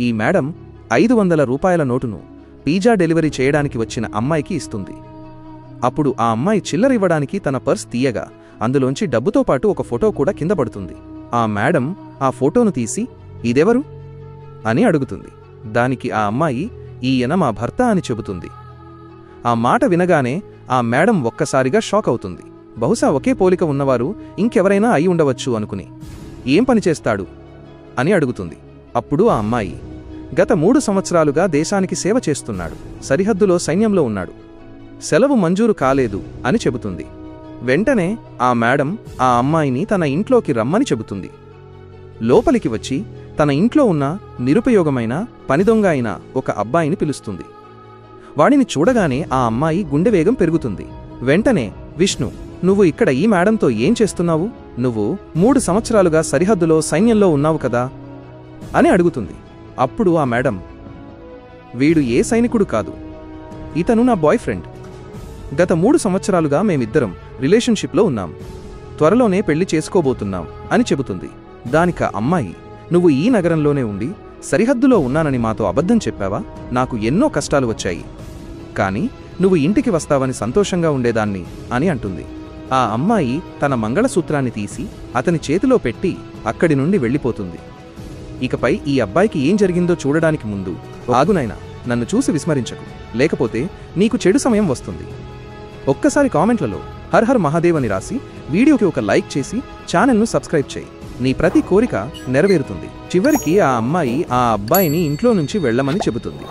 ఈ మేడం 500 రూపాయల నోటును pizza delivery చేయడానికి వచ్చిన అమ్మాయికి ఇస్తుంది. అప్పుడు ఆ అమ్మాయి చిల్లర ఇవ్వడానికి తన పర్స్ తీయగా అందులోంచి డబ్బుతో పాటు ఒక ఫోటో కూడా కింద పడుతుంది. ఆ మేడం ఆ ఫోటోను తీసి ఇదెవరు అని అడుగుతుంది. దానికి ఆ అమ్మాయి ఈయన మా భర్త అని చెబుతుంది. ఆ మాట వినగానే ఆ మేడం ఒక్కసారిగా షాక్ అవుతుంది. బహుశా ఒకే పోలిక ఉన్నవారు ఇంకెవరైనా అయి ఉండవచ్చు అనుకుని ఏం పనిచేస్తాడు అని అడుగుతుంది. అప్పుడు ఆ అమ్మాయి గత 3 సంవత్సరాలుగా దేశానికి సేవ చేస్తున్నాడు, సరిహద్దులో సైన్యంలో ఉన్నాడు, సెలవు మంజూరు కాలేదు అని చెబుతుంది. వెంటనే ఆ మేడం ఆ అమ్మాయిని తన ఇంట్లోకి రమ్మని చెబుతుంది. లోపలికి వచ్చి తన ఇంట్లో ఉన్న నిరుపయోగమైన పనిదొంగ అయిన ఒక అబ్బాయిని పిలుస్తుంది. వాడిని చూడగానే ఆ అమ్మాయి గుండె వేగం పెరుగుతుంది. వెంటనే విష్ణు, నువ్వు ఇక్కడ ఈ మేడంతో ఏం చేస్తున్నావు? నువ్వు 3 సంవత్సరాలుగా సరిహద్దులో సైన్యంలో ఉన్నావు కదా అని అడుగుతుంది. అప్పుడు ఆ మేడం, వీడు ఏ సైనికుడు కాదు, ఇతను నా బాయ్ ఫ్రెండ్. గత 3 సంవత్సరాలుగా మేమిద్దరం రిలేషన్షిప్లో ఉన్నాం, త్వరలోనే పెళ్లి చేసుకోబోతున్నాం అని చెబుతుంది. దానిక అమ్మాయి, నువ్వు ఈ నగరంలోనే ఉండి సరిహద్దులో ఉన్నానని మాతో అబద్ధం చెప్పావా? నాకు ఎన్నో కష్టాలు వచ్చాయి, కానీ నువ్వు ఇంటికి వస్తావని సంతోషంగా ఉండేదాన్ని అని అంటుంది. ఆ అమ్మాయి తన మంగళసూత్రాన్ని తీసి అతని చేతిలో పెట్టి అక్కడి నుండి వెళ్ళిపోతుంది. ఇకపై ఈ అబ్బాయికి ఏం జరిగిందో చూడడానికి ముందు ఆగునైనా, నన్ను చూసి విస్మరించకు, లేకపోతే నీకు చెడు సమయం వస్తుంది. ఒక్కసారి కామెంట్లలో హర్ హర్ మహాదేవ్ అని రాసి వీడియోకి ఒక లైక్ చేసి ఛానల్ను సబ్స్క్రైబ్ చేయి. నీ ప్రతి కోరిక నెరవేరుతుంది. చివరికి ఆ అమ్మాయి ఆ అబ్బాయిని ఇంట్లో నుంచి వెళ్ళమని చెబుతుంది.